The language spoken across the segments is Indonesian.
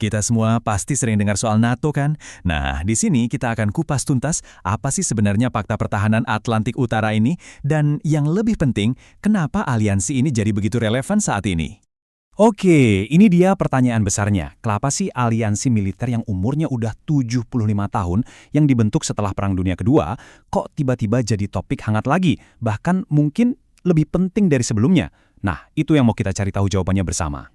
Kita semua pasti sering dengar soal NATO kan? Nah, di sini kita akan kupas tuntas apa sih sebenarnya Fakta Pertahanan Atlantik Utara ini, dan yang lebih penting, kenapa aliansi ini jadi begitu relevan saat ini. Oke, ini dia pertanyaan besarnya. Kenapa sih aliansi militer yang umurnya udah 75 tahun, yang dibentuk setelah Perang Dunia Kedua, kok tiba-tiba jadi topik hangat lagi, bahkan mungkin lebih penting dari sebelumnya? Nah, itu yang mau kita cari tahu jawabannya bersama.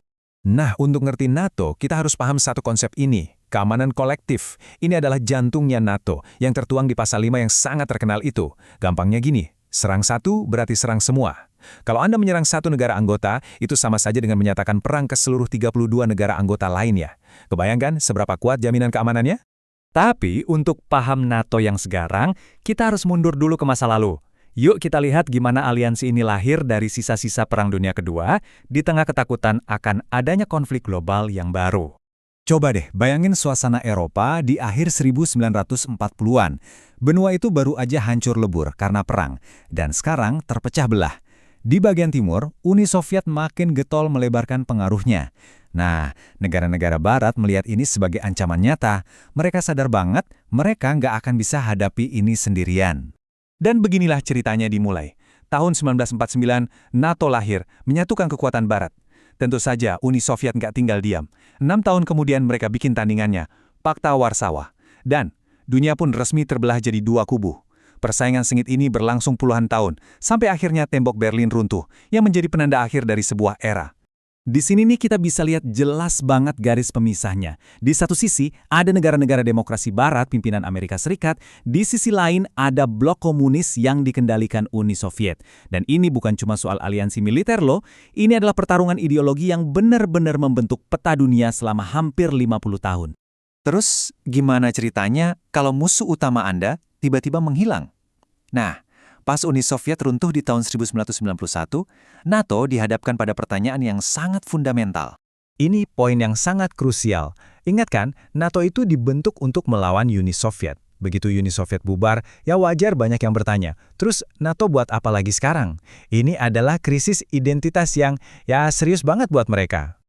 Nah, untuk ngerti NATO, kita harus paham satu konsep ini, keamanan kolektif. Ini adalah jantungnya NATO, yang tertuang di pasal 5 yang sangat terkenal itu. Gampangnya gini, serang satu berarti serang semua. Kalau Anda menyerang satu negara anggota, itu sama saja dengan menyatakan perang ke seluruh 32 negara anggota lainnya. Kebayangkan seberapa kuat jaminan keamanannya? Tapi untuk paham NATO yang sekarang, kita harus mundur dulu ke masa lalu. Yuk kita lihat gimana aliansi ini lahir dari sisa-sisa Perang Dunia Kedua di tengah ketakutan akan adanya konflik global yang baru. Coba deh bayangin suasana Eropa di akhir 1940-an. Benua itu baru aja hancur lebur karena perang, dan sekarang terpecah belah. Di bagian timur, Uni Soviet makin getol melebarkan pengaruhnya. Nah, negara-negara barat melihat ini sebagai ancaman nyata. Mereka sadar banget mereka nggak akan bisa hadapi ini sendirian. Dan beginilah ceritanya dimulai. Tahun 1949, NATO lahir, menyatukan kekuatan Barat. Tentu saja Uni Soviet nggak tinggal diam. 6 tahun kemudian mereka bikin tandingannya, Pakta Warsawa. Dan dunia pun resmi terbelah jadi dua kubu. Persaingan sengit ini berlangsung puluhan tahun, sampai akhirnya tembok Berlin runtuh, yang menjadi penanda akhir dari sebuah era. Di sini nih kita bisa lihat jelas banget garis pemisahnya. Di satu sisi, ada negara-negara demokrasi barat pimpinan Amerika Serikat, di sisi lain ada blok komunis yang dikendalikan Uni Soviet. Dan ini bukan cuma soal aliansi militer loh, ini adalah pertarungan ideologi yang benar-benar membentuk peta dunia selama hampir 50 tahun. Terus, gimana ceritanya kalau musuh utama Anda tiba-tiba menghilang? Nah, pas Uni Soviet runtuh di tahun 1991, NATO dihadapkan pada pertanyaan yang sangat fundamental. Ini poin yang sangat krusial. Ingat kan, NATO itu dibentuk untuk melawan Uni Soviet. Begitu Uni Soviet bubar, ya wajar banyak yang bertanya, terus NATO buat apa lagi sekarang? Ini adalah krisis identitas yang ya serius banget buat mereka.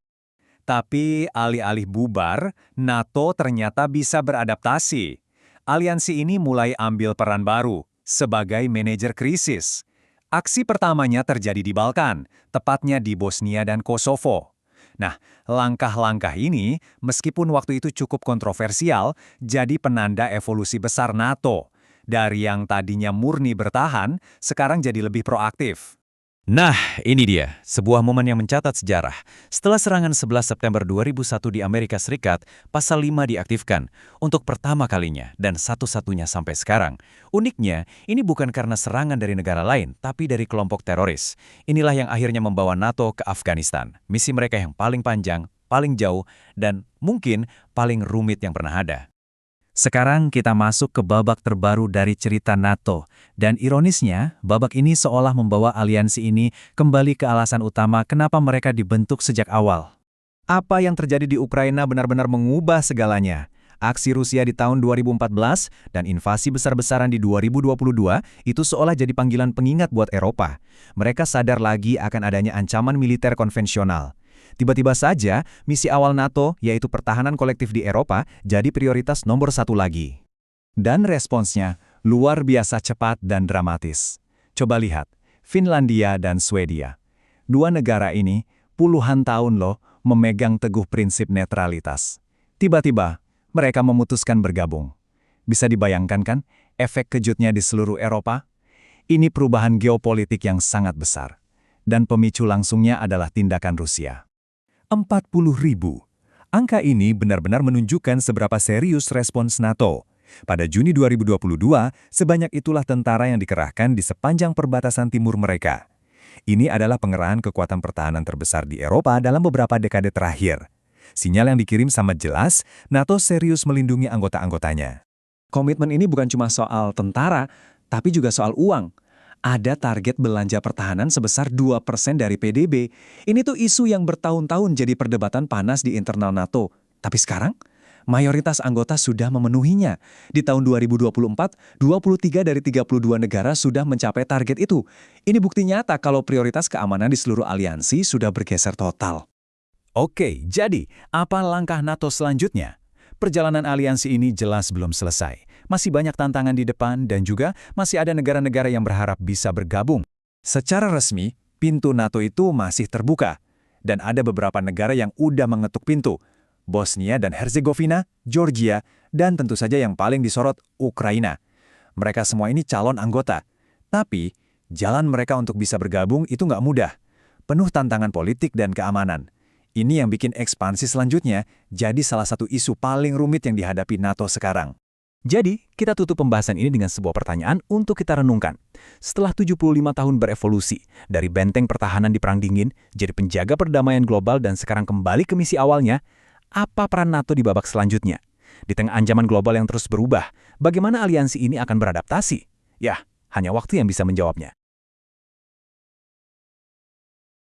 Tapi alih-alih bubar, NATO ternyata bisa beradaptasi. Aliansi ini mulai ambil peran baru sebagai manajer krisis. Aksi pertamanya terjadi di Balkan, tepatnya di Bosnia dan Kosovo. Nah, langkah-langkah ini, meskipun waktu itu cukup kontroversial, jadi penanda evolusi besar NATO. Dari yang tadinya murni bertahan, sekarang jadi lebih proaktif. Nah, ini dia, sebuah momen yang mencatat sejarah. Setelah serangan 11 September 2001 di Amerika Serikat, Pasal 5 diaktifkan untuk pertama kalinya dan satu-satunya sampai sekarang. Uniknya, ini bukan karena serangan dari negara lain, tapi dari kelompok teroris. Inilah yang akhirnya membawa NATO ke Afghanistan. Misi mereka yang paling panjang, paling jauh, dan mungkin paling rumit yang pernah ada. Sekarang kita masuk ke babak terbaru dari cerita NATO. Dan ironisnya, babak ini seolah membawa aliansi ini kembali ke alasan utama kenapa mereka dibentuk sejak awal. Apa yang terjadi di Ukraina benar-benar mengubah segalanya. Aksi Rusia di tahun 2014 dan invasi besar-besaran di 2022 itu seolah jadi panggilan pengingat buat Eropa. Mereka sadar lagi akan adanya ancaman militer konvensional. Tiba-tiba saja, misi awal NATO, yaitu pertahanan kolektif di Eropa, jadi prioritas nomor satu lagi. Dan responsnya luar biasa cepat dan dramatis. Coba lihat, Finlandia dan Swedia. Dua negara ini puluhan tahun loh memegang teguh prinsip netralitas. Tiba-tiba, mereka memutuskan bergabung. Bisa dibayangkan kan efek kejutnya di seluruh Eropa? Ini perubahan geopolitik yang sangat besar. Dan pemicu langsungnya adalah tindakan Rusia. 40.000. Angka ini benar-benar menunjukkan seberapa serius respons NATO. Pada Juni 2022, sebanyak itulah tentara yang dikerahkan di sepanjang perbatasan timur mereka. Ini adalah pengerahan kekuatan pertahanan terbesar di Eropa dalam beberapa dekade terakhir. Sinyal yang dikirim sangat jelas, NATO serius melindungi anggota-anggotanya. Komitmen ini bukan cuma soal tentara, tapi juga soal uang. Ada target belanja pertahanan sebesar 2% dari PDB. Ini tuh isu yang bertahun-tahun jadi perdebatan panas di internal NATO. Tapi sekarang, mayoritas anggota sudah memenuhinya. Di tahun 2024, 23 dari 32 negara sudah mencapai target itu. Ini bukti nyata kalau prioritas keamanan di seluruh aliansi sudah bergeser total. Oke, jadi apa langkah NATO selanjutnya? Perjalanan aliansi ini jelas belum selesai. Masih banyak tantangan di depan dan juga masih ada negara-negara yang berharap bisa bergabung. Secara resmi, pintu NATO itu masih terbuka. Dan ada beberapa negara yang udah mengetuk pintu. Bosnia dan Herzegovina, Georgia, dan tentu saja yang paling disorot, Ukraina. Mereka semua ini calon anggota. Tapi, jalan mereka untuk bisa bergabung itu nggak mudah. Penuh tantangan politik dan keamanan. Ini yang bikin ekspansi selanjutnya jadi salah satu isu paling rumit yang dihadapi NATO sekarang. Jadi, kita tutup pembahasan ini dengan sebuah pertanyaan untuk kita renungkan. Setelah 75 tahun berevolusi, dari benteng pertahanan di Perang Dingin, jadi penjaga perdamaian global dan sekarang kembali ke misi awalnya, apa peran NATO di babak selanjutnya? Di tengah ancaman global yang terus berubah, bagaimana aliansi ini akan beradaptasi? Ya, hanya waktu yang bisa menjawabnya.